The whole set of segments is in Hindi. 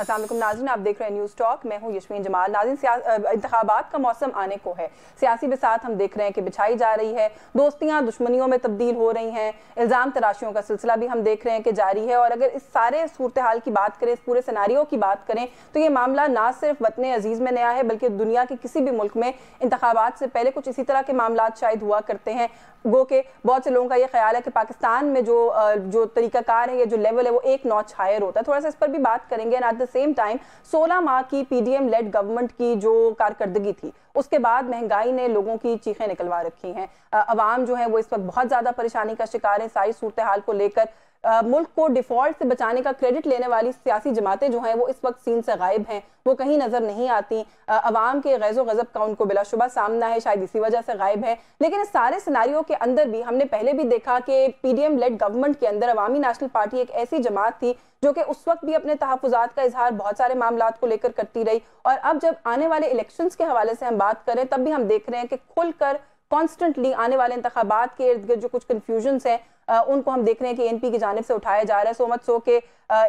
अस्सलाम वालेकुम नाज़रीन, आप देख रहे हैं न्यूज़ टॉक। मैं हूं यशमीन जमाल। नाज़रीन, इंतखाबात का मौसम आने को है। सियासी बिसात हम देख रहे हैं कि बिछाई जा रही है, दोस्तियां दुश्मनियों में तब्दील हो रही हैं, इल्ज़ाम तराशियों का सिलसिला भी हम देख रहे हैं कि जारी है। और अगर इस सारे सूरत हाल की बात करें, इस पूरे सिनारियो की बात करें, तो ये मामला ना सिर्फ वतन अजीज़ में नया है बल्कि दुनिया के किसी भी मुल्क में इंतखाबात से पहले कुछ इसी तरह के मामला शायद हुआ करते हैं। गो के बहुत से लोगों का ये ख्याल है कि पाकिस्तान में जो तरीकाकार है, ये जो लेवल है, वो एक नॉच हायर होता है। थोड़ा सा इस पर भी बात करेंगे। एट द सेम टाइम 16 माह की पीडीएम लेड गवर्नमेंट की जो कारकर्दगी थी, उसके बाद महंगाई ने लोगों की चीखें निकलवा रखी हैं। अवाम जो है वो इस वक्त बहुत ज्यादा परेशानी का शिकार है। सारी सूरत हाल को लेकर मुल्क को डिफॉल्ट से बचाने का क्रेडिट लेने वाली सियासी जमातें जो हैं वो इस वक्त सीन से गायब हैं, वो कहीं नजर नहीं आती। अवाम के गैज़ो गज़ब का उनको बिलाशुबा सामना है, शायद इसी वजह से गायब है। लेकिन इस सारे सिनारियों के अंदर भी हमने पहले भी देखा कि पीडीएम लेड गवर्नमेंट के अंदर अवामी नेशनल पार्टी एक ऐसी जमात थी जो कि उस वक्त भी अपने तहफ़्फ़ुज़ात का इजहार बहुत सारे मामलात को लेकर करती रही। और अब जब आने वाले इलेक्शंस के हवाले से हम बात करें, तब भी हम देख रहे हैं कि खुलकर कॉन्स्टेंटली आने वाले इंतखाबात के इर्द गिर्द जो कुछ कन्फ्यूजन्स हैं उनको हम देख रहे हैं कि एनपी की जानिब से उठाया जा रहा है। सो मच सो के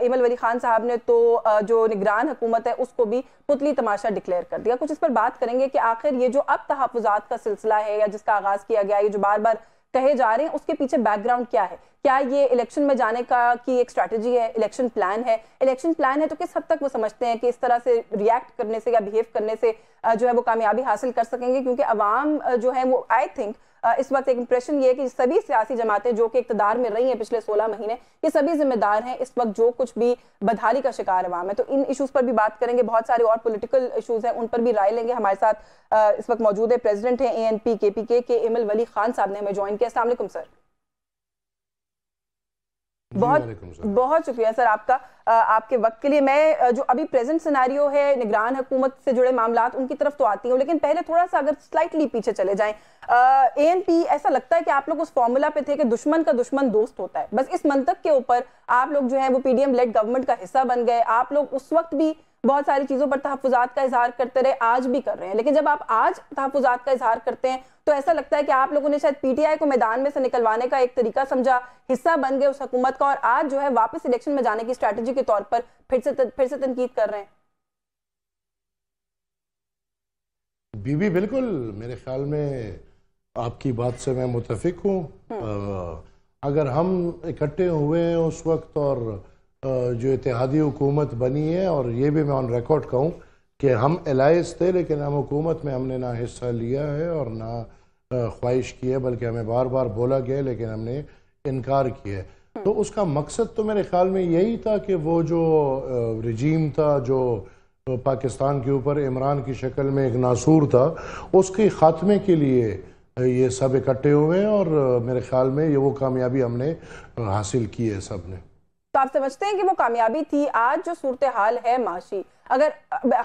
इमल वली खान साहब ने तो जो निगरान हुकूमत है उसको भी पुतली तमाशा डिक्लेयर कर दिया। कुछ इस पर बात करेंगे कि आखिर ये जो अब तहफ़्फ़ुज़ात का सिलसिला है या जिसका आगाज किया गया, ये जो बार बार कहे जा रहे हैं, उसके पीछे बैकग्राउंड क्या है? क्या ये इलेक्शन में जाने का की एक स्ट्रैटेजी है, इलेक्शन प्लान है? इलेक्शन प्लान है तो किस हद तक वो समझते हैं कि इस तरह से रिएक्ट करने से या बिहेव करने से जो है वो कामयाबी हासिल कर सकेंगे? क्योंकि अवाम जो है वो आई थिंक इस वक्त एक इंप्रेशन ये है कि सभी सियासी जमातें जो कि इक़्तिदार में रही हैं पिछले 16 महीने, ये सभी जिम्मेदार हैं इस वक्त जो कुछ भी बदहाली का शिकार अवाम है। तो इन इशूज़ पर भी बात करेंगे। बहुत सारे और पॉलिटिकल इशूज़ हैं, उन पर भी राय लेंगे। हमारे साथ इस वक्त मौजूद है प्रेसिडेंट हैं एएनपी केपीके के इमल वली खान साहब ने हमें ज्वाइन किया। अस्सलाम वालेकुम सर। बहुत शुक्रिया सर आपका आपके वक्त के लिए। मैं जो अभी प्रेजेंट सिनारियो है, निगरान हुकूमत से जुड़े मामलात, उनकी तरफ तो आती हूँ, लेकिन पहले थोड़ा सा अगर स्लाइटली पीछे चले जाएं। एएनपी, ऐसा लगता है कि आप लोग उस फॉर्मूला पे थे कि दुश्मन का दुश्मन दोस्त होता है। बस इस मंतक के ऊपर आप लोग जो है वो पीडीएम लेड गवर्नमेंट का हिस्सा बन गए। आप लोग उस वक्त भी बहुत सारी चीजों पर तहफ़्फ़ुज़ात का इजहार करते रहे, आज भी कर रहे हैं। लेकिन जब आप आज तहफ़्फ़ुज़ात का इजहार करते हैं तो ऐसा लगता है कि आप लोगों ने शायद पीटीआई को मैदान में से निकलवाने का एक तरीका समझा, हिस्सा बन गए उस हुकूमत का, और आज जो है वापस इलेक्शन में जाने की स्ट्रैटेजी के तौर पर फिर से तनकीद कर रहे हैं। बीबी, बिल्कुल मेरे ख्याल में आपकी बात से मैं मुतफिक हूँ। अगर हम इकट्ठे हुए हैं उस वक्त और जो इत्तेहादी हुकूमत बनी है, और ये भी मैं ऑन रिकॉर्ड कहूँ कि हम एलाइज थे, लेकिन हम हुकूमत में हमने ना हिस्सा लिया है और ना ख्वाहिश की है, बल्कि हमें बार बार बोला गया लेकिन हमने इनकार किया है। तो उसका मकसद तो मेरे ख्याल में यही था कि वो जो रजीम था, जो पाकिस्तान के ऊपर इमरान की शक्ल में एक नासूर था, उसके ख़ात्मे के लिए ये सब इकट्ठे हुए हैं, और मेरे ख्याल में ये वो कामयाबी हमने हासिल की है सब ने। तो आप समझते हैं कि वो कामयाबी थी? आज जो सूरत हाल है माशी, अगर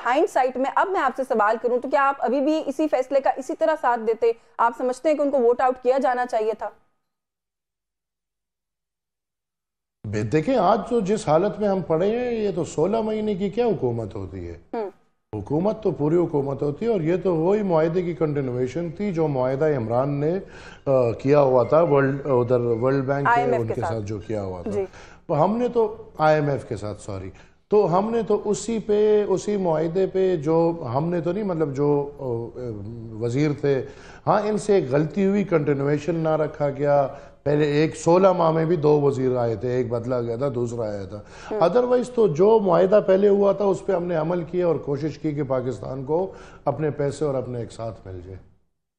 हाइंडसाइट में अब मैं आपसे सवाल करूं तो क्या आप अभी भी इसी फैसले का इसी तरह साथ देते? आप समझते हैं कि उनको वोट आउट किया जाना चाहिए था? देखें, आज तो जिस हालत में हम पड़े हैं, ये तो 16 महीने की क्या हुकूमत होती है? हुकूमत तो पूरी हुकूमत होती है, और ये तो वही मुआहदे की कंटिन्यूएशन थी जो मुआहदा इमरान ने किया हुआ था वर्ल्ड बैंक के उनके साथ जो किया हुआ था। तो हमने तो IMF के साथ, सॉरी, तो हमने तो उसी मुआहदे पे जो हमने तो नहीं, मतलब जो वजीर थे, हाँ, इनसे एक गलती हुई, कंटिन्यूएशन ना रखा गया। पहले 16 माह में भी 2 वजीर आए थे, एक बदला गया था, दूसरा आया था। अदरवाइज तो जो मुआहदा पहले हुआ था उस पर हमने अमल किया और कोशिश की कि पाकिस्तान को अपने पैसे और अपने एक साथ मिल जाए।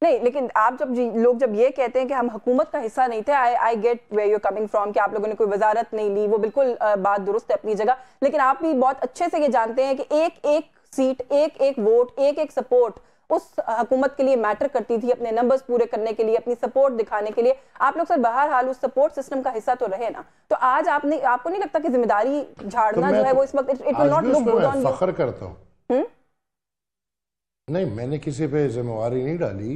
नहीं, लेकिन आप लोग जब ये कहते हैं कि हम हुकूमत का हिस्सा नहीं थे, I get where you coming from, कि आप लोगों ने कोई वजारत नहीं ली, वो बिल्कुल बात दुरुस्त है अपनी जगह। लेकिन आप भी बहुत अच्छे से ये जानते हैं कि एक एक सीट, एक एक वोट, एक एक सपोर्ट उस हुकूमत के लिए मैटर करती थी, अपने नंबर्स पूरे करने के लिए, अपनी सपोर्ट दिखाने के लिए। आप लोग सर बहरहाल उस सपोर्ट सिस्टम का हिस्सा तो रहे ना। तो आज आपको नहीं लगता कि जिम्मेदारी झाड़ना जो है वो इस वक्त it will not look good on you? फख्र करता हूँ। नहीं, मैंने किसी पे जिम्मेवारी नहीं डाली,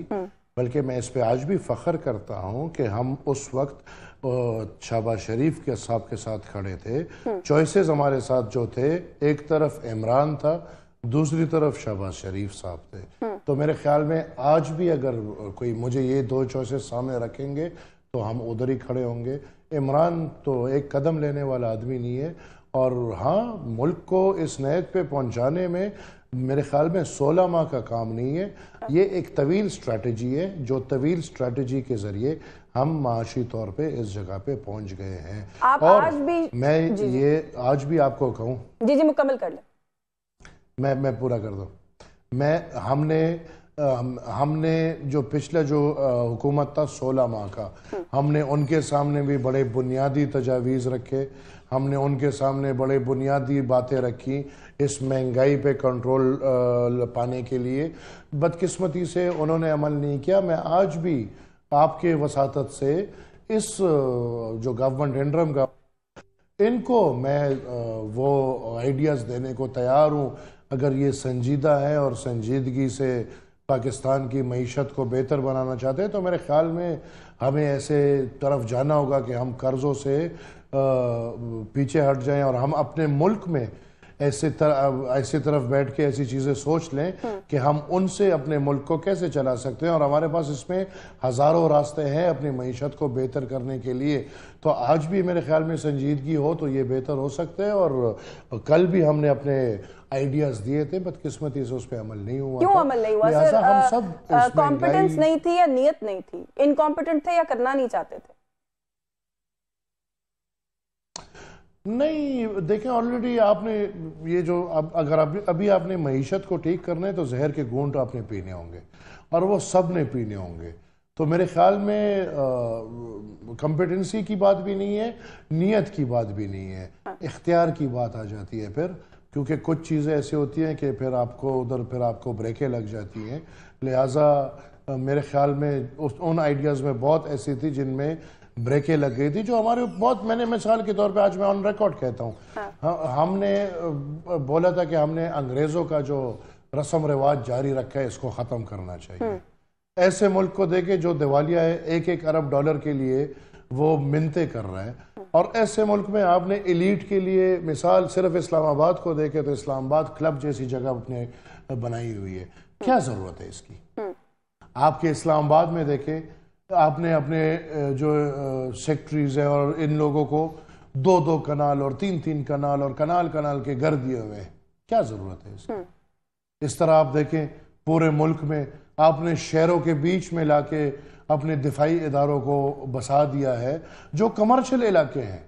बल्कि मैं इस पे आज भी फख्र करता हूँ कि हम उस वक्त शहबाज शरीफ के साहब के साथ खड़े थे। चॉइसेस हमारे साथ जो थे, एक तरफ इमरान था, दूसरी तरफ शहबाज शरीफ साहब थे। तो मेरे ख्याल में आज भी अगर कोई मुझे ये 2 चॉइसेस सामने रखेंगे तो हम उधर ही खड़े होंगे। इमरान तो एक कदम लेने वाला आदमी नहीं है, और हाँ, मुल्क को इस नहज पे पहुंचाने में मेरे ख्याल में 16 माह का काम नहीं है। ये एक तवील स्ट्रैटेजी है, जो तवील स्ट्रैटेजी के ज़रिए हम माशी तौर पे इस जगह पे पहुंच गए हैं। आप और आज भी मैं ये आज भी आपको कहूँ, जी मुकम्मल कर लें। मैं पूरा कर दूँ। हमने जो पिछला जो हुकूमत था 16 माह का, हमने उनके सामने भी बड़े बुनियादी तजावीज़ रखे, हमने उनके सामने बड़े बुनियादी बातें रखी इस महंगाई पे कंट्रोल पाने के लिए। बदकिस्मती से उन्होंने अमल नहीं किया। मैं आज भी आपके वसातत से इस जो गवर्नमेंट इंटरिम का, इनको मैं वो आइडियाज़ देने को तैयार हूँ अगर ये संजीदा है और संजीदगी से पाकिस्तान की मईशत को बेहतर बनाना चाहते हैं। तो मेरे ख्याल में हमें ऐसे तरफ जाना होगा कि हम कर्ज़ों से पीछे हट जाएं और हम अपने मुल्क में ऐसे तरफ बैठ के ऐसी चीज़ें सोच लें कि हम उनसे अपने मुल्क को कैसे चला सकते हैं। और हमारे पास इसमें हज़ारों रास्ते हैं अपनी मईशत को बेहतर करने के लिए। तो आज भी मेरे ख्याल में संजीदगी हो तो ये बेहतर हो सकता है। और कल भी हमने अपने आइडियाज़ दिए थे, बदकिस्मती से उस पर अमल नहीं हुआ। क्यों अमल नहीं हुआ सर? हम सब कॉम्पिटेंस नहीं थी या नियत नहीं थी? इनकॉम्पिटेंट थे या करना नहीं चाहते थे? नहीं, देखें, ऑलरेडी आपने ये जो अगर अभी आपने मईशत को ठीक करना है तो जहर के घूंट आपने पीने होंगे और वो सब ने पीने होंगे। तो मेरे ख्याल में कॉम्पिटेंसी की बात भी नहीं है, नियत की बात भी नहीं है, इख्तियार की बात आ जाती है फिर। क्योंकि कुछ चीज़ें ऐसी होती हैं कि फिर आपको ब्रेकें लग जाती हैं। लिहाजा मेरे ख्याल में उन आइडियाज़ में बहुत ऐसी थी जिनमें ब्रेकें लग गई थी, जो हमारे बहुत, मैंने मिसाल के तौर पे आज मैं ऑन रिकॉर्ड कहता हूँ, हमने बोला था कि हमने अंग्रेज़ों का जो रस्म रिवाज जारी रखा है इसको ख़त्म करना चाहिए। ऐसे मुल्क को देखे जो दिवालिया है, 1-1 अरब डॉलर के लिए वो मिन्नतें कर रहा है। और ऐसे मुल्क में आपने एलीट के लिए, मिसाल सिर्फ इस्लामाबाद को देखे तो इस्लामाबाद क्लब जैसी जगह अपने बनाई हुई है। क्या ज़रूरत है इसकी? आपके इस्लामाबाद में देखें, आपने अपने जो सेक्रेटरीज हैं और इन लोगों को 2-2 कनाल और 3-3 कनाल और कनाल के घर दिए हुए हैं। क्या ज़रूरत है इसकी? इस तरह आप देखें पूरे मुल्क में आपने शहरों के बीच में लाके अपने दिफाई इदारों को बसा दिया है जो कमर्शियल इलाके हैं।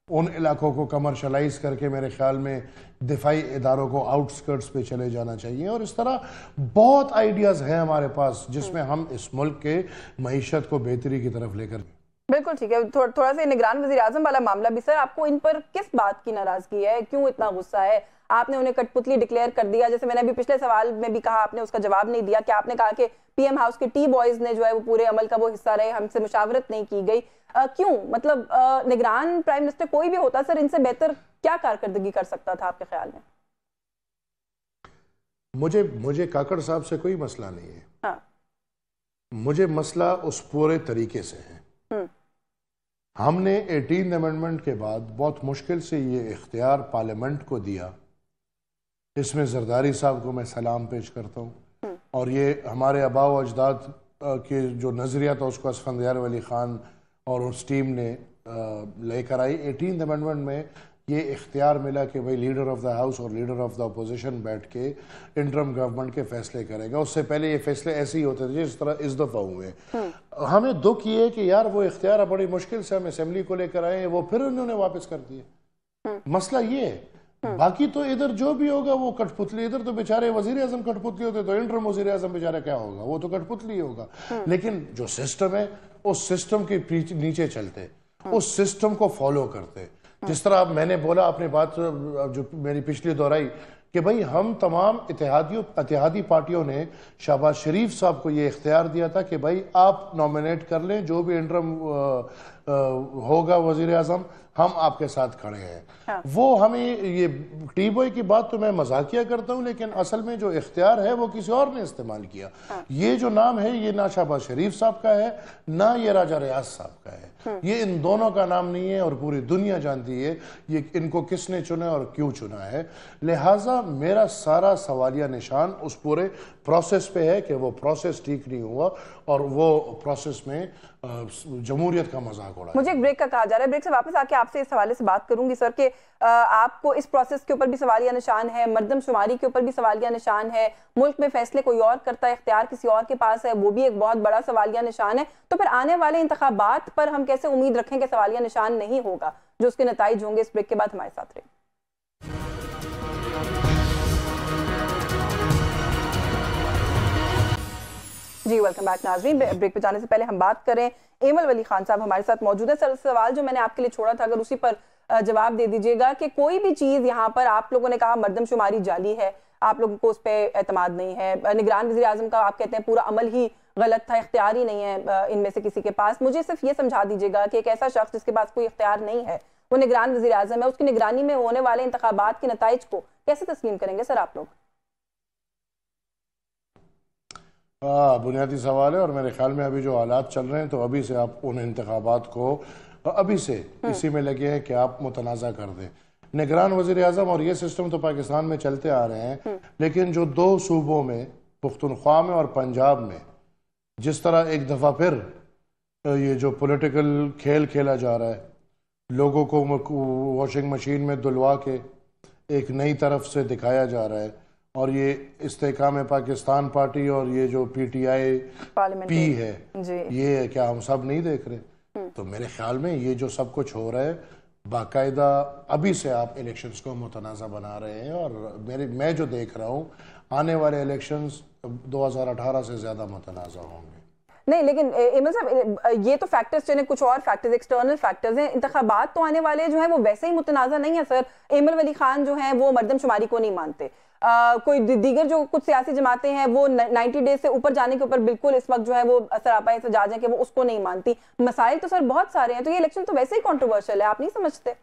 उन इलाकों को कमर्शलाइज करके मेरे ख्याल में दिफाई इदारों को आउटस्कर्ट्स पे चले जाना चाहिए। और इस तरह बहुत आइडियाज़ हैं हमारे पास जिसमें हम इस मुल्क के मईशत को बेहतरी की तरफ लेकर। बिल्कुल ठीक है। थोड़ा सा निगरान वज़ीर आज़म वाला मामला भी सर, आपको इन पर किस बात की नाराजगी है, क्यों इतना गुस्सा है? आपने उन्हें कठपुतली डिक्लेयर कर दिया, जैसे मैंने अभी पिछले सवाल में भी कहा, आपने उसका जवाब नहीं दिया कि आपने कहा कि पीएम हाउस के टी बॉयज ने जो है वो पूरे अमल का वो हिस्सा रहे, हमसे मुशावरत नहीं की गई। क्यों? मतलब निगरान प्राइम मिनिस्टर कोई भी होता सर, इनसे बेहतर क्या कारकर्दगी कर सकता था आपके ख्याल में? मुझे काकड़ साहब से कोई मसला नहीं है। हाँ। मुझे मसला उस पूरे तरीके से है। हमने 18 अमेंडमेंट के बाद बहुत मुश्किल से ये इख्तियार पार्लियामेंट को दिया। इसमें जरदारी साहब को मैं सलाम पेश करता हूँ। और ये हमारे आबा व अजदाद के जो नज़रिया था उसको असफंदियार वली ख़ान और उस टीम ने लेकर आई। 18 अमेंडमेंट में ये इख्तियार मिला कि भाई लीडर ऑफ द हाउस और लीडर ऑफ द अपोजिशन बैठ के इंटरम गवर्नमेंट के फैसले करेगा। उससे पहले ये फैसले ऐसे ही होते थे जिस तरह इस दफ़ा हुए। हमें दुख ये है कि यार वो इख्तियार बड़ी मुश्किल से हम असेंबली को लेकर आए, वो फिर उन्होंने वापस कर दिए। मसला ये है। बाकी तो इधर जो भी होगा वो कठपुतली, इधर तो बेचारे वजीर आजम कठपुतली होते तो इंटरम वजीर आजम बेचारा क्या होगा, वो तो कठपुतली होगा। लेकिन जो सिस्टम है उस सिस्टम के नीचे चलते, उस सिस्टम को फॉलो करते। जिस तरह मैंने बोला अपनी बात जो मेरी पिछली दोहराई कि भाई हम तमाम इत्तेहादी पार्टियों ने शहबाज शरीफ साहब को ये इख्तियार दिया था कि भाई आप नॉमिनेट कर लें जो भी इंटरम होगा वजीर आजम, हम आपके साथ खड़े हैं। हाँ। वो हमें ये टी बॉय की बात तो मैं मजाकिया करता हूँ, लेकिन असल में जो इख्तियार है वो किसी और ने इस्तेमाल किया। हाँ। ये जो नाम है ये ना शहबाज शरीफ साहब का है ना ये राजा रियाज साहब का है। ये इन दोनों का नाम नहीं है और पूरी दुनिया जानती है ये इनको किसने चुना और क्यों चुना है। लिहाजा मेरा सारा सवालिया निशान उस पूरे प्रोसेस पे है कि वो प्रोसेस ठीक नहीं हुआ और वो प्रोसेस में जमहूरियत का मजाक उड़ाया। मुझे एक ब्रेक का कहा जा रहा है, ब्रेक से वापस आके आपसे इस हवाले से बात करूंगी सर कि आपको इस प्रोसेस के ऊपर भी सवालिया निशान है, मर्दमशुमारी के ऊपर भी सवालिया निशान है, मुल्क में फैसले कोई और करता है, इख्तियार किसी और के पास है, वो भी एक बहुत बड़ा सवालिया निशान है। तो फिर आने वाले इंतखाबात पर हम कैसे उम्मीद रखें कि सवालिया निशान नहीं होगा, जो उसके नताइज होंगे? इस ब्रेक के बाद हमारे साथ रहे। जी वेलकम बैक नाज़रीन। ब्रेक पे जाने से पहले हम बात करें, एमल वली खान साहब हमारे साथ मौजूद है। सर, सवाल जो मैंने आपके लिए छोड़ा था, अगर उसी पर जवाब दे दीजिएगा कि कोई भी चीज़ यहाँ पर आप लोगों ने कहा मर्दमशुमारी जाली है, आप लोगों को उस पर एतमाद नहीं है, निगरान वज़ीर आज़म का आप कहते हैं पूरा अमल ही गलत था, इख्तियार ही नहीं है इनमें से किसी के पास। मुझे सिर्फ ये समझा दीजिएगा कि एक ऐसा शख्स जिसके पास कोई इख्तियार नहीं है, वो निगरान वज़ीर आज़म है, उसकी निगरानी में होने वाले इंतखाबात के नताइज को कैसे तस्लीम करेंगे सर आप लोग? बुनियादी सवाल है और मेरे ख्याल में अभी जो हालात चल रहे हैं तो अभी से आप उन इंतखाबात को अभी से इसी में लगे हैं कि आप मुतनाज़ा कर दें। निगरान वज़ीर आज़म और ये सिस्टम तो पाकिस्तान में चलते आ रहे हैं, लेकिन जो दो सूबों में पुख्तनख्वा में और पंजाब में जिस तरह एक दफ़ा फिर ये जो पॉलिटिकल खेल खेला जा रहा है, लोगों को वॉशिंग मशीन में धुलवा के एक नई तरफ से दिखाया जा रहा है, और ये इस्तेकाम पाकिस्तान पार्टी और ये जो पीटीआई पी है ये क्या हम सब नहीं देख रहे? तो मेरे ख्याल में ये जो सब कुछ हो रहा है बाकायदा अभी से आप इलेक्शंस को मुतनाज़ा बना रहे हैं, और मैं जो देख रहा हूँ आने वाले इलेक्शंस 2018 से ज़्यादा मुतनाज़ा होंगे। नहीं, लेकिन एमल साहब ये तो फैक्टर्स चले, कुछ और फैक्टर्स एक्सटर्नल फैक्टर्स हैं। इंतखाबात तो आने वाले जो हैं वो वैसे ही मुतनाज़ा नहीं है सर। एमल वली खान जो हैं वो मर्दमशुमारी को नहीं मानते, कोई दीगर जो कुछ सियासी जमातें हैं वो 90 डेज से ऊपर जाने के ऊपर बिल्कुल इस वक्त जो है वो सरापा एहतजाज है कि वो उसको नहीं मानती। मसाइल तो सर बहुत सारे हैं, तो ये इलेक्शन तो वैसे ही कंट्रोवर्शियल है, आप नहीं समझते?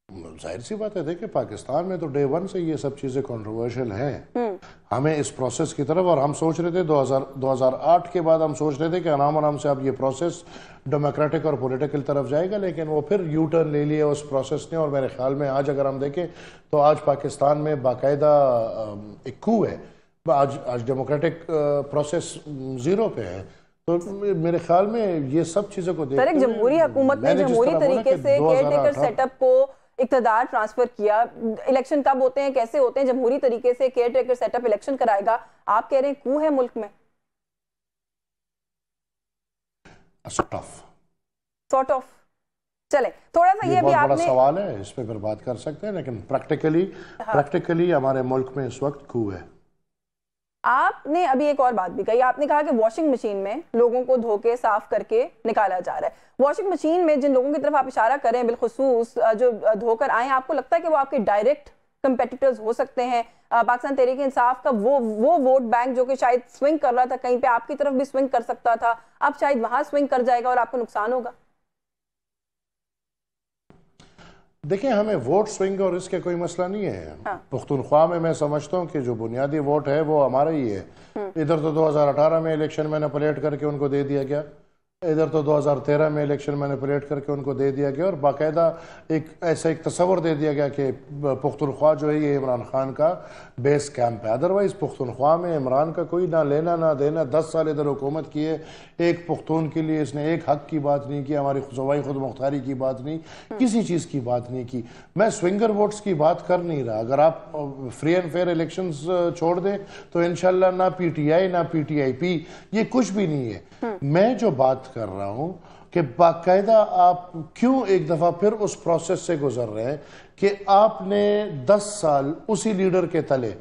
जाहिर सी बात है, देखिए पाकिस्तान में तो डे वन से ये सब चीज़ें कंट्रोवर्शियल हैं। हमें इस प्रोसेस की तरफ, और हम सोच रहे थे 2008 के बाद हम सोच रहे थे कि आराम से अब ये प्रोसेस डेमोक्रेटिक और पॉलिटिकल तरफ जाएगा, लेकिन वो फिर यू टर्न ले लिया उस प्रोसेस ने। और मेरे ख्याल में आज अगर हम देखें तो आज पाकिस्तान में बाकायदा एक कू है, आज डेमोक्रेटिक प्रोसेस जीरो पे है। तो मेरे ख्याल में ये सब चीज़ों को देखते हुए जमहूरी हुकूमत ने जमहूरी तरीके से केयरटेकर सेटअप को इक़्तिदार ट्रांसफर किया। इलेक्शन कब होते हैं, कैसे होते हैं? जमहूरी तरीके से केयरटेकर सेटअप इलेक्शन कराएगा। आप कह रहे हैं कू है मुल्क में? Sort of. चले, थोड़ा सा ये भी आपने बड़ा सवाल है, इस पे फिर बात कर सकते हैं, लेकिन प्रैक्टिकली हमारे मुल्क में इस वक्त कू है। आपने अभी एक और बात भी कही, आपने कहा कि वॉशिंग मशीन में लोगों को धो के साफ करके निकाला जा रहा है। वॉशिंग मशीन में जिन लोगों की तरफ आप इशारा कर रहे हैं बिलखुसूस जो धोकर आए, आपको लगता है कि वो आपके डायरेक्ट कंपेटिटर्स हो सकते हैं? पाकिस्तान तहरीक इंसाफ का वो वोट बैंक जो कि शायद स्विंग कर रहा था, कहीं पे आपकी तरफ भी स्विंग कर सकता था, अब शायद वहां स्विंग कर जाएगा और आपको नुकसान होगा। देखिए, हमें वोट स्विंग और इसके कोई मसला नहीं है। पुख्तनख्वा में मैं समझता हूँ कि जो बुनियादी वोट है वो हमारा ही है। इधर तो 2018 में इलेक्शन मैनिपुलेट करके उनको दे दिया गया, इधर तो 2013 में इलेक्शन मैनिपुलेट करके उनको दे दिया गया, और बाकायदा एक तस्वर दे दिया गया कि पुख्तनख्वा जो है ये इमरान खान का बेस कैंप है। अदरवाइज़ पुख्तनख्वा में इमरान का कोई ना लेना ना देना। 10 साल इधर हुकूमत की है, एक पुख्तून के लिए इसने एक हक की बात नहीं की, हमारी सूबाई खुद मुख्तारी की बात नहीं, किसी चीज़ की बात नहीं की। मैं स्विंगर वोट्स की बात कर नहीं रहा। अगर आप फ्री एंड फेयर इलेक्शंस छोड़ दें तो इंशाल्लाह ना PTI ना PTIP ये कुछ भी नहीं है। मैं जो बात कर रहा हूं कि बाकायदा आप क्यों एक दफा फिर उस प्रोसेस से गुजर रहे हैं कि आपने 10 साल उसी लीडर के तले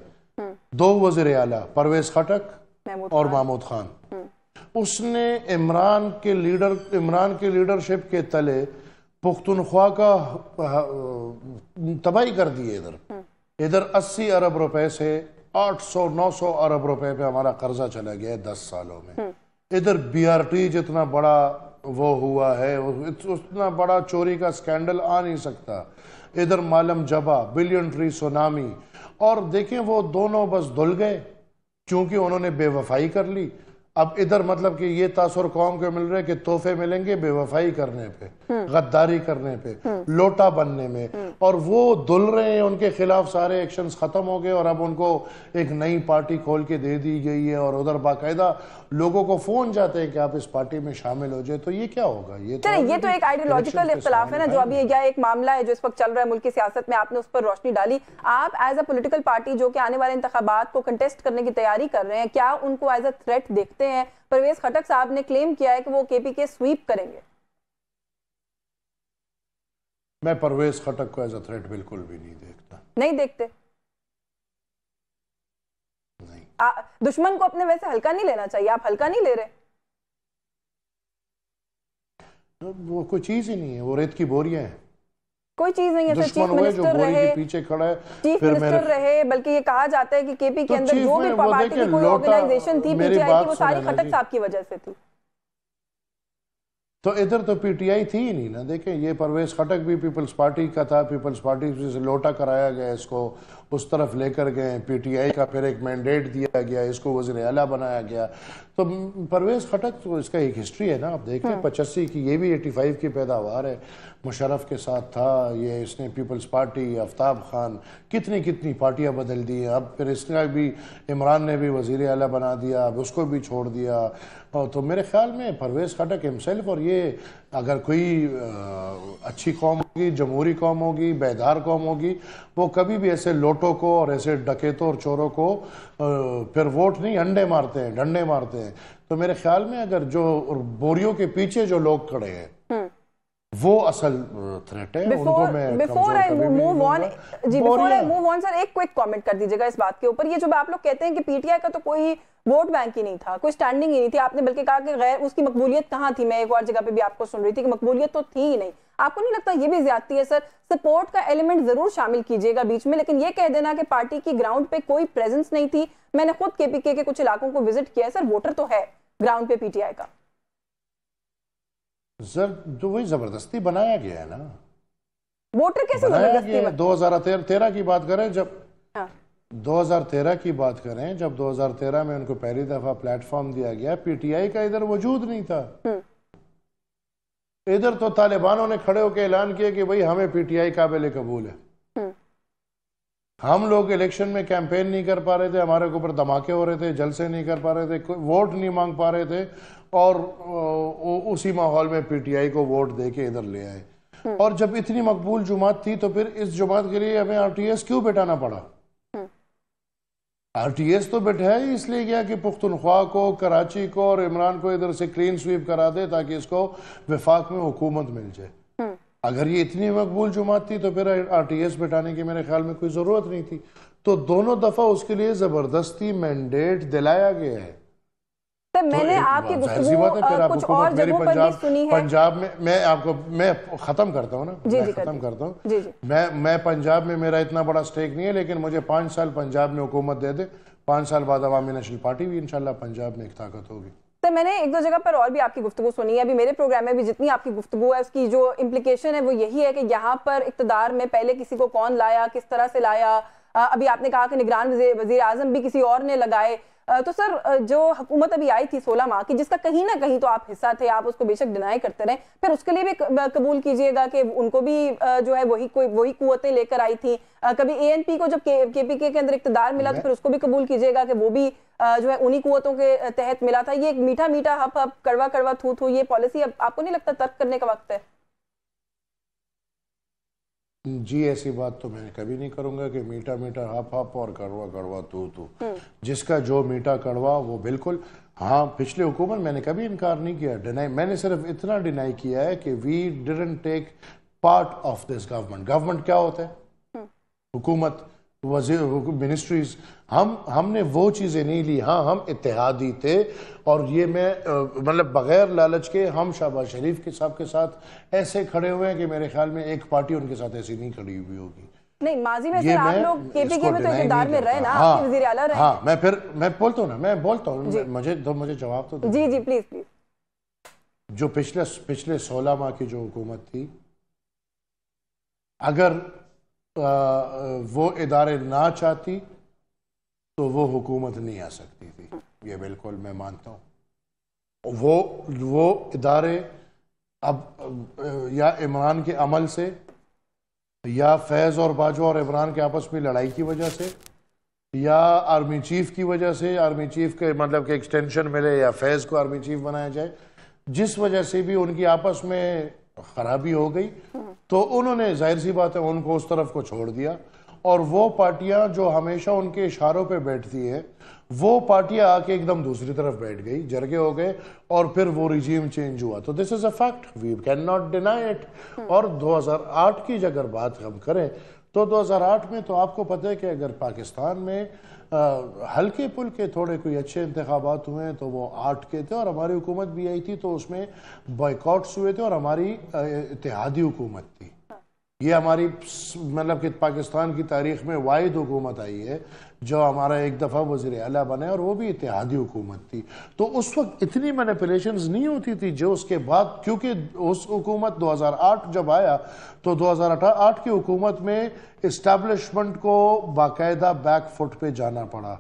2 वज़ीर आला परवेज खटक और महमूद खान, उसने इमरान के लीडरशिप के तले पुख्तनख्वा का तबाही कर दिए। इधर 80 अरब रुपए से 800-900 अरब रुपए पे हमारा कर्जा चला गया 10 सालों में। इधर BRT जितना बड़ा वो हुआ है, उतना बड़ा चोरी का स्कैंडल आ नहीं सकता। इधर मालम जबा, बिलियन ट्री सुनामी, और देखें वो दोनों बस धुल गए क्योंकि उन्होंने बेवफाई कर ली। अब इधर मतलब कि ये तासुर कौम को मिल रहे हैं कि तोहफे मिलेंगे बेवफाई करने पे, गद्दारी करने पे, लोटा बनने में, और वो दुल रहे हैं, उनके खिलाफ सारे एक्शंस खत्म हो गए और अब उनको एक नई पार्टी खोल के दे दी गई है और उधर बाकायदा लोगों को फोन जाते हैं कि आप इस पार्टी में शामिल हो जाए। तो ये क्या होगा? ये तो एक आइडियोलॉजिकल इख्तिलाफ है ना, जो अभी या एक मामला है जो इस वक्त चल रहा है मुल्क की सियासत में, आपने उस पर रोशनी डाली। आप एज अ पॉलिटिकल पार्टी जो कि आने वाले इंतखाबात को कंटेस्ट करने की तैयारी कर रहे हैं, क्या उनको एज अ थ्रेट देखते हैं? परवेज खटक साहब ने क्लेम किया है कि वो केपीके स्वीप करेंगे। मैं परवेज खटक को एज अ थ्रेट बिल्कुल भी नहीं देखता। नहीं देखते? नहीं। दुश्मन को अपने वैसे हल्का नहीं लेना चाहिए, आप हल्का नहीं ले रहे। वो कोई चीज ही नहीं है, वो रेत की बोरियां हैं। कोई चीज नहीं है सर। चीफ मिनिस्टर रहे, पीछे खड़ा है, चीफ मिनिस्टर रहे, बल्कि ये कहा जाता है कि केपी के अंदर जो भी पार्टी की कोई ऑर्गेनाइजेशन थी पीटीआई की, वो सारी खटक साहब की वजह से थी। तो इधर तो पीटीआई थी ही नहीं ना। देखें, ये परवेज खटक भी पीपल्स पार्टी का था, पीपल्स पार्टी से लोटा कराया गया, इसको उस तरफ लेकर गए, पीटीआई का फिर एक मैंडेट दिया गया, इसको वज़ीर आला बनाया गया। तो परवेज खटक तो इसका एक हिस्ट्री है ना, आप देखें 85 की, ये भी 85 की पैदावार है, मुशर्रफ के साथ था ये, इसने पीपल्स पार्टी, आफ्ताब खान, कितनी कितनी पार्टियां बदल दी हैं। अब फिर इसका भी इमरान ने भी वज़ीर आला बना दिया, अब उसको भी छोड़ दिया। और तो मेरे ख्याल में परवेज खटक हिमसेल्फ, और ये अगर कोई अच्छी कौम होगी, जमहूरी कौम होगी, बेदार कौम होगी, वो कभी भी ऐसे लोटों को और ऐसे डकैतों और चोरों को फिर वोट नहीं, अंडे मारते हैं, डंडे मारते हैं। तो मेरे ख्याल में अगर जो बोरियों के पीछे जो लोग खड़े हैं वो असल थ्रेट है। उनको मैं before I move on sir, एक क्विक कमेंट कर दीजिएगा इस बात के ऊपर। ये जो आप लोग कहते हैं कि पीटीआई का तो कोई वोट बैंक ही नहीं था, कोई स्टैंडिंग ही नहीं थी, आपने बल्कि कहा कि गैर उसकी मकबूलियत कहाँ थी। मैं एक और जगह पे भी आपको सुन रही थी कि मकबूलियत तो थी ही नहीं। आपको नहीं लगता ये भी ज्यादती है सर? सपोर्ट का एलिमेंट जरूर शामिल कीजिएगा बीच में, लेकिन ये कह देना कि पार्टी की ग्राउंड पे कोई प्रेजेंस नहीं थी। मैंने खुद केपीके के कुछ इलाकों को विजिट किया है सर, वोटर तो है ग्राउंड पे पीटीआई का। सर जो वही जबरदस्ती बनाया गया है ना, वोटर कैसे जबरदस्ती? 2013 की बात करें, जब 2013 की बात करें, जब 2013 में उनको पहली दफा प्लेटफॉर्म दिया गया, पीटीआई का इधर वजूद नहीं था। इधर तो तालिबानों ने खड़े होकर ऐलान किया कि भाई हमें पीटीआई काबिल कबूल है। हम लोग इलेक्शन में कैंपेन नहीं कर पा रहे थे, हमारे ऊपर धमाके हो रहे थे, जलसे नहीं कर पा रहे थे, कोई वोट नहीं मांग पा रहे थे, और उसी माहौल में पीटीआई को वोट दे के इधर ले आए। और जब इतनी मकबूल जुमात थी तो फिर इस जुमात के लिए हमें आरटीएस क्यों बैठाना पड़ा? आरटीएस तो बैठाया ही इसलिए गया कि पुख्तनख्वा को, कराची को और इमरान को इधर से क्लीन स्वीप करा दे ताकि इसको वफाक में हुकूमत मिल जाए। अगर ये इतनी मकबूल जुमात थी तो फिर आरटीएस बैठाने की मेरे ख्याल में कोई जरूरत नहीं थी। तो दोनों दफा उसके लिए जबरदस्ती मैंडेट दिलाया गया है। तो मैंने आपकी गुफ्तगू कुछ और जगहों पर भी सुनी है। पंजाब में मैं खत्म करता हूँ ना, मैं खत्म करता हूँ। मैं पंजाब में मेरा इतना बड़ा स्टेक नहीं है, लेकिन मुझे 5 साल पंजाब में हुकूमत दे दे, 5 साल बाद अवामी नेशनल पार्टी भी इंशाल्लाह पंजाब में एक ताकत होगी। तो मैंने एक दो जगह पर और भी आपकी गुफ्तगू सुनी है। अभी मेरे प्रोग्राम में भी जितनी आपकी गुफ्तगू है उसकी जो इम्प्लीकेशन है वो यही है कि यहाँ पर इक़्तिदार में पहले किसी को कौन लाया, किस तरह से लाया। अभी आपने कहा कि निगरान वज़ीर आज़म भी किसी और ने लगाए। तो सर जो हुकूमत अभी आई थी 16 माह की, जिसका कहीं ना कहीं तो आप हिस्सा थे, आप उसको बेशक डिनाई करते रहे, फिर उसके लिए भी कबूल कीजिएगा कि उनको भी जो है वही कुव्वतें लेकर आई थी। कभी एएनपी को जब केपीके के अंदर इक़्तिदार मिला तो फिर उसको भी कबूल कीजिएगा कि वो भी जो है उन्हीं कुव्वतों के तहत मिला था। ये एक मीठा मीठा हप हप, कड़वा कड़वा थू थू, ये पॉलिसी अब आपको नहीं लगता तर्क करने का वक्त है? जी ऐसी बात तो मैं कभी नहीं करूंगा कि मीठा मीठा हप हप और कड़वा कड़वा तू तू। जिसका जो मीठा कड़वा वो बिल्कुल। हाँ, पिछले हुकूमत मैंने कभी इनकार नहीं किया, डिनाई, मैंने सिर्फ इतना डिनाई किया है कि we didn't take part of this government. Government क्या होता है? हुकूमत, वज़ीर, मिनिस्ट्रीज। हमने वो चीज़ें नहीं ली। हाँ, हम इत्तेहादी थे, और ये मैं मतलब बगैर लालच के हम शहबाज शरीफ के साहब के साथ ऐसे खड़े हुए हैं कि मेरे ख्याल में एक पार्टी उनके साथ ऐसी नहीं खड़ी हुई होगी। नहीं, माजी में सर आप लोग केपीके में तो इक़्तिदार में रहे ना, आपके वज़ीर आला रहे। हाँ, मैं बोलता हूँ ना, मुझे जवाब तो जी जी प्लीज। जो पिछले 16 माह की जो हुकूमत थी, अगर वो इदारे ना चाहती तो वो हुकूमत नहीं आ सकती थी, ये बिल्कुल मैं मानता हूँ। वो इदारे अब या इमरान के अमल से या फैज़ और बाजवा और इमरान के आपस में लड़ाई की वजह से, या आर्मी चीफ की वजह से, आर्मी चीफ के मतलब के एक्सटेंशन मिले या फैज़ को आर्मी चीफ बनाया जाए, जिस वजह से भी उनकी आपस में खराबी हो गई, तो उन्होंने जाहिर सी बात है उनको उस तरफ को छोड़ दिया। और वो पार्टियां जो हमेशा उनके इशारों पे बैठती है, वो पार्टियां आके एकदम दूसरी तरफ बैठ गई, जरगे हो गए, और फिर वो रिजीम चेंज हुआ। तो this is a fact, we can not deny it. और 2008 की अगर बात हम करें तो 2008 में तो आपको पता है कि अगर पाकिस्तान में हल्के पुल्के थोड़े कोई अच्छे इंतखाबात हुए हैं तो वो 8 के थे, और हमारी हुकूमत भी आई थी तो उसमें बॉयकॉट्स हुए थे और हमारी इत्तेहादी हुकूमत थी। ये हमारी मतलब कि पाकिस्तान की तारीख में वाहिद हुकूमत आई है जो हमारा एक दफ़ा वज़ीर आला बने, और वो भी इत्तेहादी हुकूमत थी। तो उस वक्त इतनी मैनिपुलेशंस नहीं होती थी जो उसके बाद, क्योंकि उस हुकूमत 2008 जब आया तो 2008 की हुकूमत में इस्टेब्लिशमेंट को बाकायदा बैक फुट पे जाना पड़ा।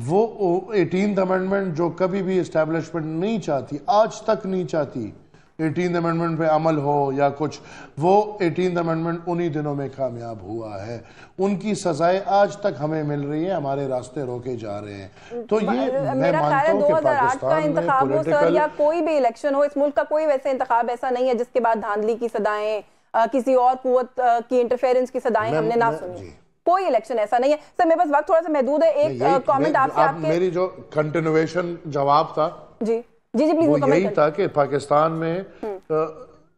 वो 18th अमेंडमेंट जो कभी भी इस्टेब्लिशमेंट नहीं चाहती, आज तक नहीं चाहती 18th अमेंडमेंट पे अमल हो या कुछ, वो 18th अमेंडमेंट उन्हीं दिनों में कामयाब हुआ है। उनकी सजाएं आज तक हमें मिल रही है, हमारे रास्ते रोके जा रहे हैं। तो ये मैं मानता हूं कि पाकिस्तान में पॉलिटिकल या कोई भी इलेक्शन हो, इस मुल्क का कोई वैसे इंतखाब ऐसा नहीं है जिसके बाद धांधली की सदाएं, किसी और कुव्वत की इंटरफेरेंस की सदाएं हमने ना सुनी। कोई इलेक्शन ऐसा नहीं है। सर मेरे पास वक्त थोड़ा सा महदूद है, एक कमेंट आपसे, आपके मेरी जो कंटिन्यूएशन जवाब था जी जी जी प्लीज, वो यही था कि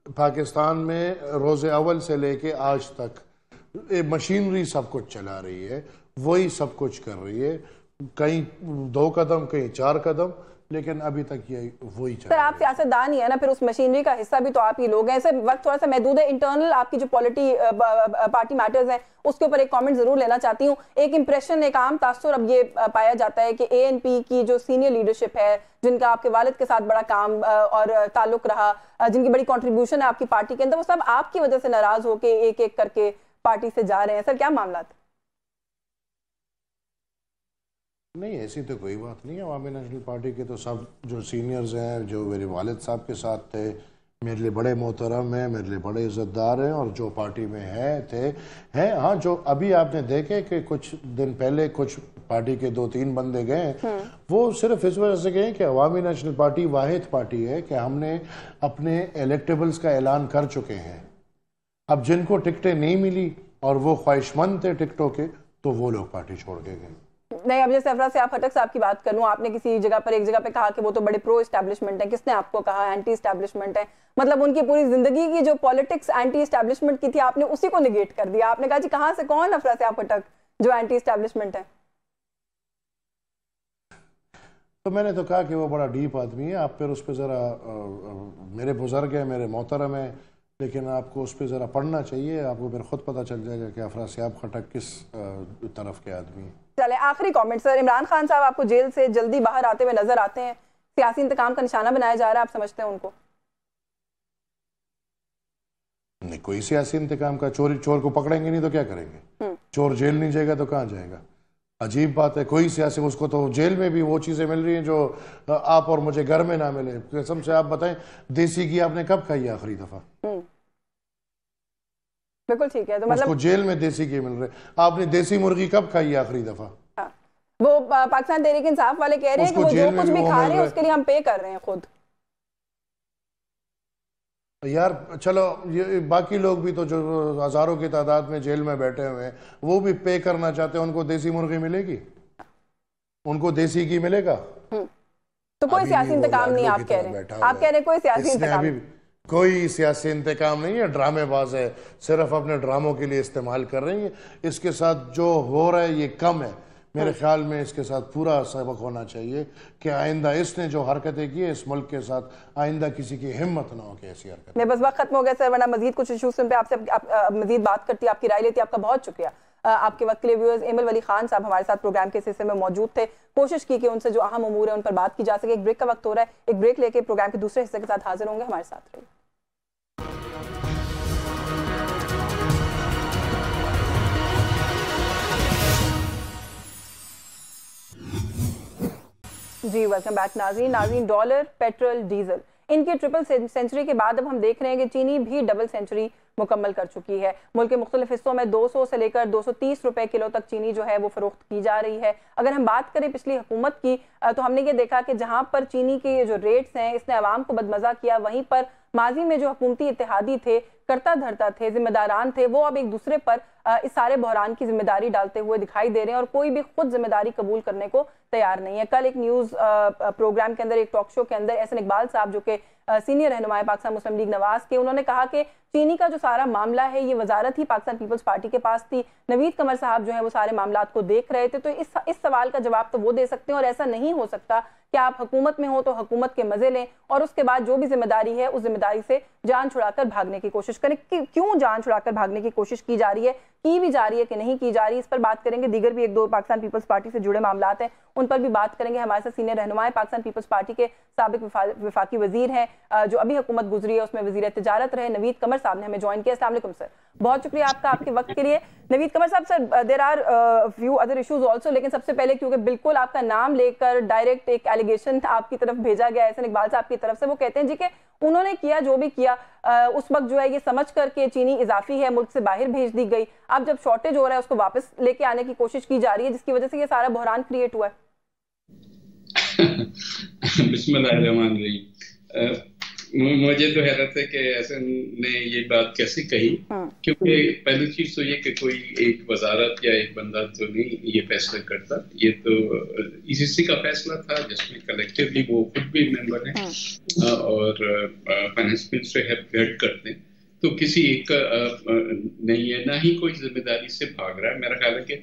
पाकिस्तान में रोज़े अव्वल से लेके आज तक मशीनरी सब कुछ चला रही है, वही सब कुछ कर रही है, कहीं 2 कदम कहीं 4 कदम, लेकिन अभी तक ये वही चल सर आप सियासतदान ही है ना, फिर उस मशीनरी का हिस्सा भी तो आप ही लोग हैं। सर वक्त थोड़ा सा महदूद है, इंटरनल आपकी जो पार्टी मैटर्स हैं उसके ऊपर एक कमेंट जरूर लेना चाहती हूँ। एक इंप्रेशन, एक आम तासुर अब ये पाया जाता है कि ANP की जो सीनियर लीडरशिप है, जिनका आपके वालिद के साथ बड़ा काम और ताल्लुक रहा, जिनकी बड़ी कंट्रीब्यूशन है आपकी पार्टी के अंदर, वो सब आपकी वजह से नाराज होकर एक एक करके पार्टी से जा रहे हैं। सर क्या मामला था? नहीं, ऐसी तो कोई बात नहीं है। अवामी नेशनल पार्टी के तो सब जो सीनियर्स हैं, जो मेरे वालिद साहब के साथ थे, मेरे लिए बड़े मोहतरम हैं, मेरे लिए बड़े इज़्ज़तदार हैं, और जो पार्टी में हैं। हाँ, जो अभी आपने देखे कि कुछ दिन पहले कुछ पार्टी के 2-3 बंदे गए, वो सिर्फ इस वजह से गए कि अवामी नेशनल पार्टी वाहिद पार्टी है कि हमने अपने इलेक्टेबल्स का ऐलान कर चुके हैं। अब जिनको टिकटें नहीं मिली और वो ख्वाहिशमंद थे टिकटों के, तो वो लोग पार्टी छोड़ के गए। नहीं, अब जैसे अफरा सियाब खटक साहब की बात कर लूं, आपने किसी जगह पर एक जगह पे कहा कि वो तो बड़े प्रो एस्टैब्लिशमेंट है, किसने आपको कहा एंटी एस्टैब्लिशमेंट है? मतलब उनकी पूरी जिंदगी की जो पॉलिटिक्स एंटी एस्टैब्लिशमेंट की थी, आपने उसी को निगेट कर दिया। आपने कहा जी कहां से कौन अफरा सियाब खटक जो एंटी एस्टैब्लिशमेंट है? तो मैंने तो कहा कि वो बड़ा डीप आदमी है। आप फिर उस पर ज़रा, मेरे बुजुर्ग हैं, मेरे मोहतरम हैं, लेकिन आपको उस पर ज़रा पढ़ना चाहिए, आपको फिर खुद पता चल जाएगा कि अफरा सियाब खटक किस तरफ के आदमी हैं। चले आखिरी कमेंट सर, इमरान खान साहब आपको जेल से जल्दी बाहर आते हुए नजर आते हैं, सियासी इंतकाम का निशाना बनाया जा रहा है, आप समझते हैं उनको? नहीं, कोई सियासी इंतकाम का, चोर को पकड़ेंगे नहीं तो क्या करेंगे? चोर जेल नहीं जाएगा तो कहाँ जाएगा? अजीब बात है। कोई सियासी, उसको तो जेल में भी वो चीजें मिल रही हैं जो आप और मुझे घर में ना मिले। कसम से आप बताएं, देसी घी आपने कब खाई आखिरी दफा? बिल्कुल ठीक है। तो मतलब उसको जेल में देसी घी मिल रहे, आपने देसी मुर्गी कब खाई आखिरी दफा? हाँ। वो पाकिस्तान तहरीक इंसाफ वाले कह रहे हैं कि वो जो कुछ भी खा रहे हैं उसके लिए हम पे कर रहे हैं खुद। यार चलो, ये बाकी लोग भी तो जो हजारों की तादाद में जेल में बैठे हुए हैं, वो भी पे करना चाहते हैं। उनको देसी मुर्गी मिलेगी? उनको देसी घी मिलेगा? तो कोई सियासी इंतकाम नहीं आप कह रहे हैं? आप कह रहे हैं कोई सियासी इंतकाम? कोई सियासी इंतकाम नहीं है, ड्रामेबाज है, सिर्फ अपने ड्रामों के लिए इस्तेमाल कर रही है। इसके साथ जो हो रहा है ये कम है। मेरे ख्याल में इसके साथ पूरा सबक होना चाहिए कि आइंदा इसने जो हरकतें की है इस मुल्क के साथ, आइंदा किसी की हिम्मत ना हो कि ऐसी हरकत। नहीं, बस वक्त खत्म हो गया सर, वरना मजीद कुछ इशूज पे आपसे मजीद बात करती, आपकी राय लेती। आपका बहुत शुक्रिया आपके वक्त के लिए। व्यूअर्स, एमल वली खान साहब हमारे साथ प्रोग्राम के हिस्से में मौजूद थे। कोशिश की कि उनसे जो अहम उमूर है उन पर बात की जा सके। एक ब्रेक का वक्त हो रहा है, एक ब्रेक लेके प्रोग्राम के दूसरे हिस्से के साथ हाजिर होंगे। हमारे साथ रहिए। जी वेलकम बैक नाज़रीन। डॉलर, पेट्रोल, डीजल, इनकी ट्रिपल सेंचुरी के बाद अब हम देख रहे हैं कि चीनी भी डबल सेंचुरी मुकम्मल कर चुकी है। मुल्क के मुख्तलिफ हिस्सों में 200 से लेकर 230 रुपए किलो तक चीनी जो है वो फरोख्त की जा रही है। अगर हम बात करें पिछली हुकूमत की तो हमने ये देखा कि जहां पर चीनी के जो रेट्स हैं इसने आवाम को बदमजा किया, वहीं पर माजी में जो हुकूमती इत्तेहादी थे, करता धरता थे, जिम्मेदारान थे, वो अब एक दूसरे पर इस सारे बहरान की जिम्मेदारी डालते हुए दिखाई दे रहे हैं और कोई भी खुद जिम्मेदारी कबूल करने को तैयार नहीं है। कल एक न्यूज़ प्रोग्राम के अंदर, एक टॉक शो के अंदर एहसन इकबाल साहब जो कि सीनियर रहनुमा पाकिस्तान मुस्लिम लीग नवाज के, उन्होंने कहा कि चीनी का जो सारा मामला है ये वजारत ही पाकिस्तान पीपल्स पार्टी के पास थी, नवीद कमर साहब जो है वो सारे मामलात को देख रहे थे। तो इस सवाल का जवाब तो वो दे सकते हैं और ऐसा नहीं हो सकता कि आप हुकूमत में हो तो हुकूमत के मजे लें और उसके बाद जो भी जिम्मेदारी है उस जिम्मेदारी से जान छुड़ाकर भागने की कोशिश करें। क्यों जान छुड़ाकर भागने की कोशिश की जा रही है, की भी जा रही है कि नहीं की जा रही, इस पर बात करेंगे। दीगर भी एक दो पाकिस्तान पीपल्स पार्टी से जुड़े मामलात हैं उन पर भी बात करेंगे। हमारे साथ सीनियर रहनुमा पाकिस्तान पीपल्स पार्टी के साबिक वफाकी वजीर हैं जो अभी हुकूमत गुजरी है उसमें वजीर तिजारत रहे, नवीद कमर साहब ने हमें ज्वाइन किया। अस्सलाम वालेकुम सर, बहुत शुक्रिया आपका आपके वक्त के लिए। नवीद कमर साहब, sir there are few other issues also, लेकिन सबसे पहले क्योंकि बिल्कुल आपका नाम लेकर डायरेक्ट एक एलिगेशन आपकी तरफ भेजा गया है एहसन इकबाल साहब की तरफ से, वो कहते हैं जी कि उन्होंने किया जो भी किया उस वक्त जो है ये समझ करके चीनी इजाफी है, मुल्क से बाहर भेज दी गई, अब जब शॉर्टेज हो रहा है उसको वापस लेके आने की कोशिश की जा रही है जिसकी वजह से ये सारा बहरान क्रिएट हुआ है। बिस्मिल्लाहिर्रहमानिर्रहीम। मुझे तो हैरत है कि एहसन ने ये बात कैसे कही, क्योंकि पहली चीज तो ये कि कोई एक वजारत या एक बंदा तो नहीं ये फैसला करता, ये तो ईसीसी का फैसला था जिसमें कलेक्टिवली वो खुद भी मेंबर हैं और फाइनेंस मिनिस्टर हेड करते हैं, तो किसी एक का नहीं है, ना ही कोई जिम्मेदारी से भाग रहा है। मेरा ख्याल है कि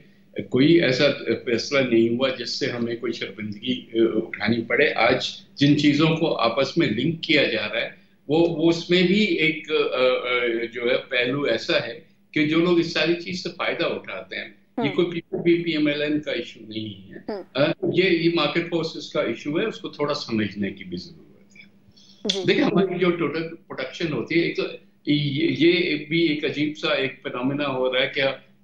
कोई ऐसा फैसला नहीं हुआ जिससे हमें कोई शर्मिंदगी उठानी पड़े। आज जिन चीजों को आपस में लिंक किया जा रहा है वो उसमें भी एक जो है पहलू ऐसा है कि जो लोग इस सारी चीज से फायदा उठाते हैं, ये कोई PMLN का इशू नहीं है, ये मार्केट फोर्सेस का इशू है, उसको थोड़ा समझने की भी जरूरत है। देखिए हमारी जो टोटल प्रोडक्शन होती है, ये भी एक अजीब सा एक फिनोमेना हो रहा है कि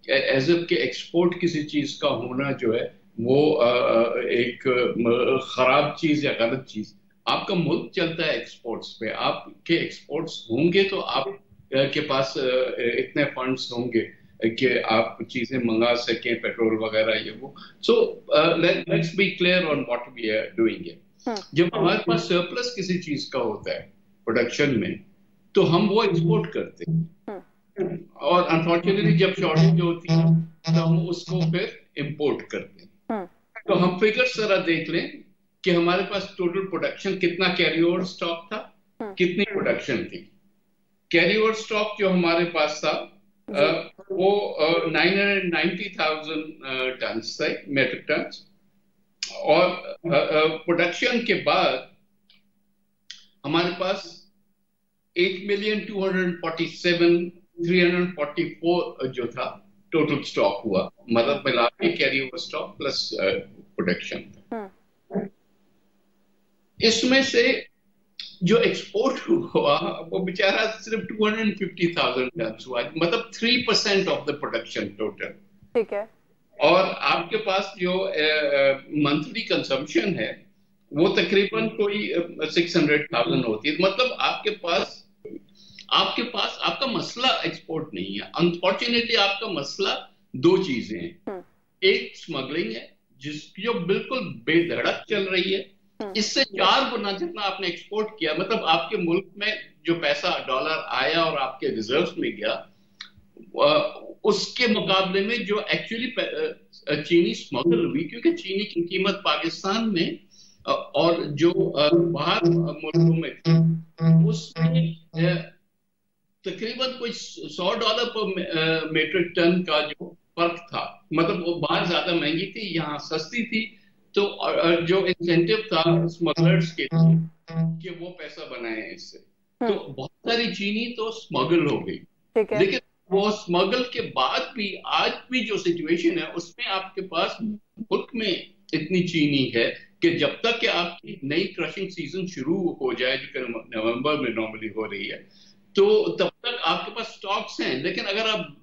एज के एक्सपोर्ट किसी चीज का होना जो है वो एक खराब चीज या गलत चीज। आपका मुल्क चलता है एक्सपोर्ट्स पे, आपके एक्सपोर्ट्स होंगे तो आप के पास इतने फंड्स होंगे कि आप चीजें मंगा सकें, पेट्रोल वगैरह ये वो। So let's be clear on what we are doing it. जब हमारे पास सरप्लस किसी चीज का होता है प्रोडक्शन में तो हम वो एक्सपोर्ट करते हैं, और अनफॉर्चुनेटली जब शॉर्टेज होती है तो हम उसको फिर इंपोर्ट करते हैं। तो हम फिगर्स जरा देख लें कि हमारे पास टोटल प्रोडक्शन कितना कैरी ओवर स्टॉक था, कितनी प्रोडक्शन थी। कैरी ओवर स्टॉक जो हमारे पास था वो 990,000 टन थे, मेट्रिक टन, और प्रोडक्शन के बाद हमारे पास 8,247,344 जो था टोटल स्टॉक हुआ, मतलब मिला के carry over stock plus production. इसमें से जो एक्सपोर्ट हुआ वो बेचारा सिर्फ 250,000 टन हुआ, मतलब 3% ऑफ द प्रोडक्शन टोटल। ठीक है। और आपके पास जो मंथली कंजम्पशन है वो तकरीबन कोई 600,000 होती है। मतलब आपके पास आपका मसला एक्सपोर्ट नहीं है। अनफॉर्चुनेटली आपका मसला दो चीजें हैं, एक स्मगलिंग है जो बिल्कुल बेधड़क चल रही है, इससे 4 गुना जितना आपने एक्सपोर्ट किया, मतलब आपके मुल्क में जो पैसा डॉलर आया और आपके रिजर्व्स में गया उसके मुकाबले में जो एक्चुअली चीनी स्मगल हुई, क्योंकि चीनी की कीमत पाकिस्तान में और जो बाहर मुल्कों में थी उसमें तकरीबन कोई $100 पर मेट्रिक टन का जो फर्क था, मतलब वो बाहर ज्यादा महंगी थी, यहाँ सस्ती थी, तो जो इंसेंटिव था स्मगलर्स के कि वो पैसा बनाए इससे, तो बहुत सारी चीनी तो स्मगल हो गई। लेकिन वो स्मगल के बाद भी आज भी जो सिचुएशन है उसमें आपके पास मुल्क में इतनी चीनी है कि जब तक कि आपकी नई क्रशिंग सीजन शुरू हो जाए, जो नवंबर में नॉर्मली हो रही है, तो तब तक आपके पास स्टॉक्स हैं। लेकिन अगर आप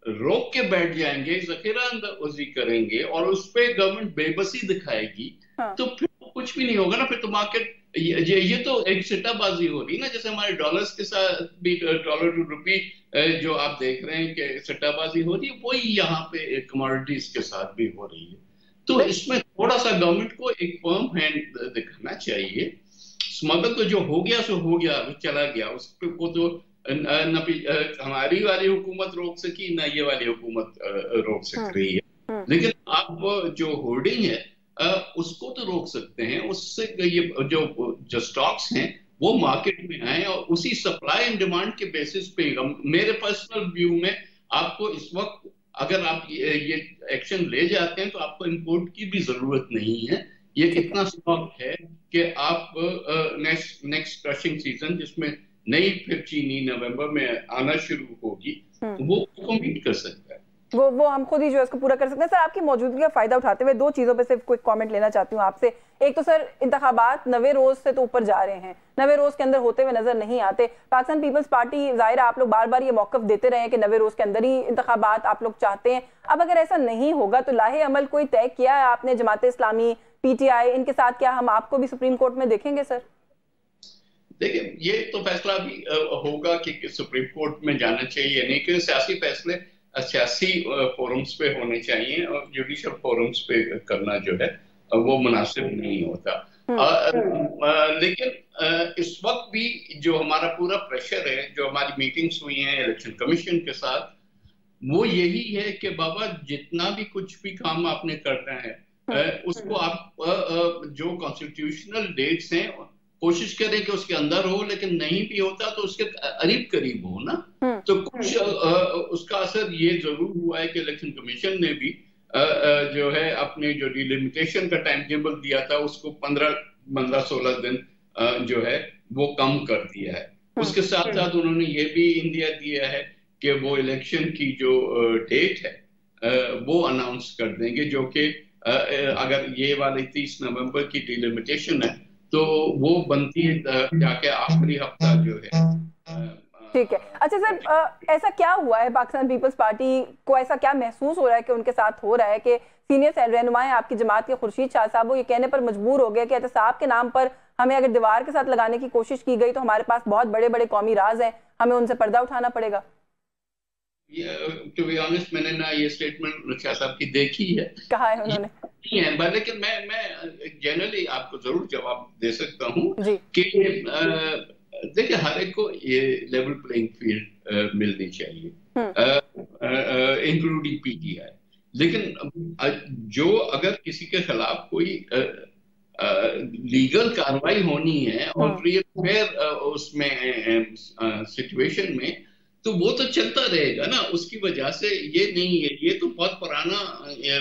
रोक के बैठ जाएंगे, जखीरा अंदाजी करेंगे और उस पर गवर्नमेंट बेबसी दिखाएगी, तो फिर कुछ भी नहीं होगा ना। फिर तो मार्केट ये तो एक सिट्टाबाजी हो रही है ना, जैसे हमारे डॉलर्स के साथ भी, डॉलर टू रुपी जो आप देख रहे हैं कि सिट्टाबाजी हो रही है, वही यहाँ पे कमोडिटीज के साथ भी हो रही है। तो इसमें थोड़ा सा गवर्नमेंट को एक फर्म हैंड दिखाना चाहिए। स्मगल तो जो हो गया सो हो गया, चला गया, उसको तो हमारी वाली हुकूमत रोक सकी ना ये वाली हुकूमत रोक सक रही है। लेकिन आप जो होर्डिंग है उसको तो रोक सकते हैं। उससे ये जो स्टॉक्स हैं वो मार्केट में आए और उसी सप्लाई एंड डिमांड के बेसिस पे, मेरे पर्सनल व्यू में, आपको इस वक्त अगर आप ये एक्शन ले जाते हैं तो आपको इंपोर्ट की भी जरूरत नहीं है। ये इतना स्टॉक है कि आप नेक्स्ट क्रशिंग सीजन जिसमें नई फिर चीनी नवंबर में आना शुरू होगी वो उसको मीट कर सकता है। वो हम खुद ही जो है इसको पूरा कर सकते हैं। सर, आपकी मौजूदगी का फायदा उठाते हुए दो चीजों पे सिर्फ क्विक कमेंट लेना चाहती हूँ आपसे। एक तो सर, इंतखाबात नवे रोज से तो ऊपर जा रहे हैं, नवे रोज के अंदर होते हुए नजर नहीं आते। पाकिस्तान पीपल्स पार्टी, जाहिर है आप लोग बार बार ये मौकफ देते रहे हैं कि नवे रोज के अंदर ही इंतखाबात आप लोग चाहते हैं। अब अगर ऐसा नहीं होगा तो लाहे अमल कोई तय किया है आपने? जमात इस्लामी, पीटीआई, इनके साथ क्या हम आपको भी सुप्रीम कोर्ट में देखेंगे सर? देखिए, ये तो फैसला भी होगा कि सुप्रीम कोर्ट में जाना चाहिए नहीं, क्योंकि सियासी फैसले सियासी फोरम्स पे होने चाहिए और जुडिशियल फोरम्स पे करना जो है वो मुनासिब नहीं होता। लेकिन इस वक्त भी जो हमारा पूरा प्रेशर है, जो हमारी मीटिंग्स हुई हैं इलेक्शन कमीशन के साथ, वो यही है कि बाबा जितना भी कुछ भी काम आपने करना है उसको आप जो कॉन्स्टिट्यूशनल डेट्स हैं कोशिश करें कि उसके अंदर हो, लेकिन नहीं भी होता तो उसके करीब करीब हो ना। तो कुछ उसका असर ये जरूर हुआ है कि इलेक्शन कमीशन ने भी जो है अपने जो डिलिमिटेशन का टाइम टेबल दिया था उसको 15-16 दिन जो है वो कम कर दिया है। उसके साथ साथ उन्होंने ये भी इंडिया दिया है कि वो इलेक्शन की जो डेट है वो अनाउंस कर देंगे, जो कि अगर ये वाली 30 नवंबर की डिलिमिटेशन है तो वो बनती है जाके आखिरी हफ्ता जो है। ठीक है। अच्छा सर, ऐसा क्या हुआ है पाकिस्तान पीपल्स पार्टी को, ऐसा क्या महसूस हो रहा है कि उनके साथ हो रहा है कि सीनियर रहनुमा आपकी जमात के खुर्शीद शाह साहब वो ये कहने पर मजबूर हो गए कि एहतसाब के नाम पर हमें अगर दीवार के साथ लगाने की कोशिश की गई तो हमारे पास बहुत बड़े बड़े कौमी राज हैं, हमें उनसे पर्दा उठाना पड़ेगा? टू बी ऑनेस्ट, मैंने ना ये स्टेटमेंट शाह साहब की देखी है, कहा है उन्होंने, लेकिन मैं जनरली आपको जरूर जवाब दे सकता हूँ कि देखिए हर एक को ये लेवल प्लेइंग फील्ड मिलनी चाहिए, इंक्लूडिंग पीटीआई। लेकिन जो अगर किसी के खिलाफ कोई लीगल कार्रवाई होनी है और फेयर उसमें सिचुएशन में, तो वो तो चलता रहेगा ना। उसकी वजह से ये नहीं है, ये तो बहुत पुराना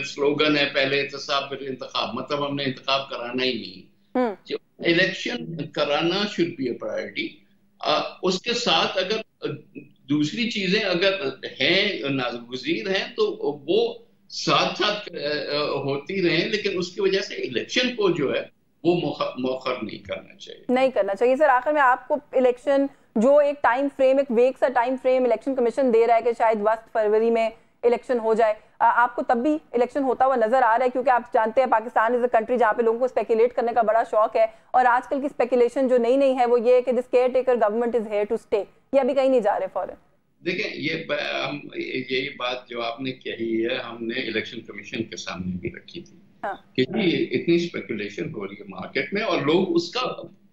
स्लोगन है, पहले एहतसाब फिर इंतखाब, मतलब हमने इंतखाब कराना ही नहीं। इलेक्शन कराना शुड बी अ प्रायोरिटी। उसके साथ अगर दूसरी चीजें अगर हैं नागुज़ीर हैं तो वो साथ साथ होती रहें, लेकिन उसकी वजह से इलेक्शन को जो है वो मौखर नहीं करना चाहिए। सर, आखिर में आपको इलेक्शन जो एक टाइम फ्रेम, एक वेग सा टाइम फ्रेम इलेक्शन कमीशन दे रहा है कि शायद 20 फरवरी में इलेक्शन हो जाए, आपको तब भी इलेक्शन होता हुआ नजर आ रहा है? क्योंकि आप जानते हैं पाकिस्तान इज अ कंट्री जहाँ पे लोगों को स्पेकुलेट करने का बड़ा शौक है, और आजकल की स्पेकुलेशन जो नई है वो ये है कि this caretaker government is here to stay, ये अभी कहीं नहीं जा रहे फॉरन। देखिए, यही बात जो आपने कही है हमने इलेक्शन कमीशन के सामने भी रखी थी कि इतनी स्पेकुलेशन हो रही है मार्केट में और लोग उसका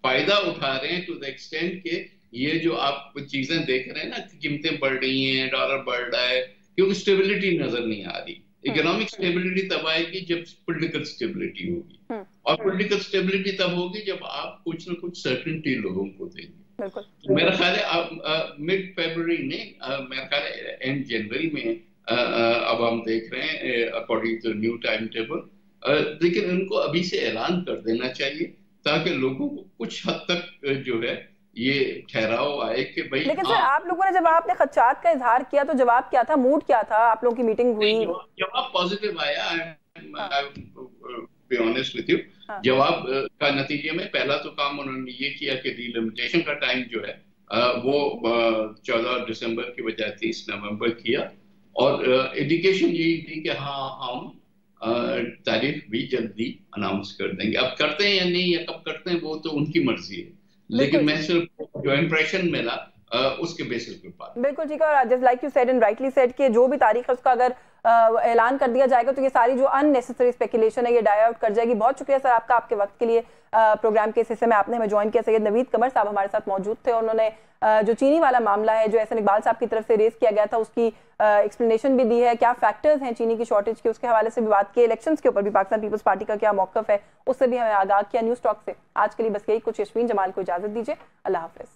फायदा उठा रहे हैं टू द एक्सटेंट के ये जो आप चीजें देख रहे हैं ना, कीमतें बढ़ रही हैं, डॉलर बढ़ रहा है, क्योंकि स्टेबिलिटी नजर नहीं आ रही। इकोनॉमिक स्टेबिलिटी तब आएगी जब पॉलिटिकल स्टेबिलिटी होगी, और पॉलिटिकल स्टेबिलिटी तब होगी जब आप कुछ ना कुछ सर्टेनिटी लोगों को देंगे। तो मेरा ख्याल है मिड फरवरी में, मेरा ख्याल है एंड जनवरी में अब हम देख रहे हैं according to new timetable, लेकिन उनको अभी से ऐलान कर देना चाहिए ताकि लोगों को कुछ हद तक जो है ये ठहराव आए कि भाई। लेकिन सर, आप लोगों ने जब आपने खदशात का इजहार किया तो जवाब क्या था, मूड क्या था? आप लोगों की मीटिंग हुई, जवाब पॉजिटिव आया, बी ऑनेस्ट विद यू। जवाब का नतीजे में पहला तो काम उन्होंने ये किया कि डिलिमिटेशन का टाइम जो है वो 14 दिसंबर की बजाय 30 नवंबर किया, और इंडिकेशन यही थी कि हाँ हम तारीख भी जल्दी अनाउंस कर देंगे। अब करते हैं या नहीं या कब करते हैं वो तो उनकी मर्जी है, लेकिन मैं सिर्फ जो इम्प्रेशन मिला उसके बेसिस पे बात। बिल्कुल ठीक है। और just like you said and rightly said कि जो भी तारीख है उसका अगर ऐलान कर दिया जाएगा तो ये सारी जो अननेसेसरी स्पेकुलेशन है ये डाई आउट कर जाएगी। बहुत शुक्रिया सर आपका, आपके वक्त के लिए। प्रोग्राम के इस हिस्से में आपने हमें ज्वाइन किया। सैयद नवीद कमर साहब हमारे साथ मौजूद थे। उन्होंने जो चीनी वाला मामला है जो एहसन इकबाल साहब की तरफ से रेज किया गया था उसकी एक्सप्लेनेशन भी दी है, क्या फैक्टर्स हैं चीनी की शॉर्टेज के, उसके हवाले से भी बात की। इलेक्शंस के ऊपर भी पाकिस्तान पीपल्स पार्टी का क्या मौकफ है उससे भी हमें आगाह किया। न्यूज़ टॉक से आज के लिए बस यही कुछ। यशवीन जमाल को इजाजत दीजिए। अल्लाह हाफिज।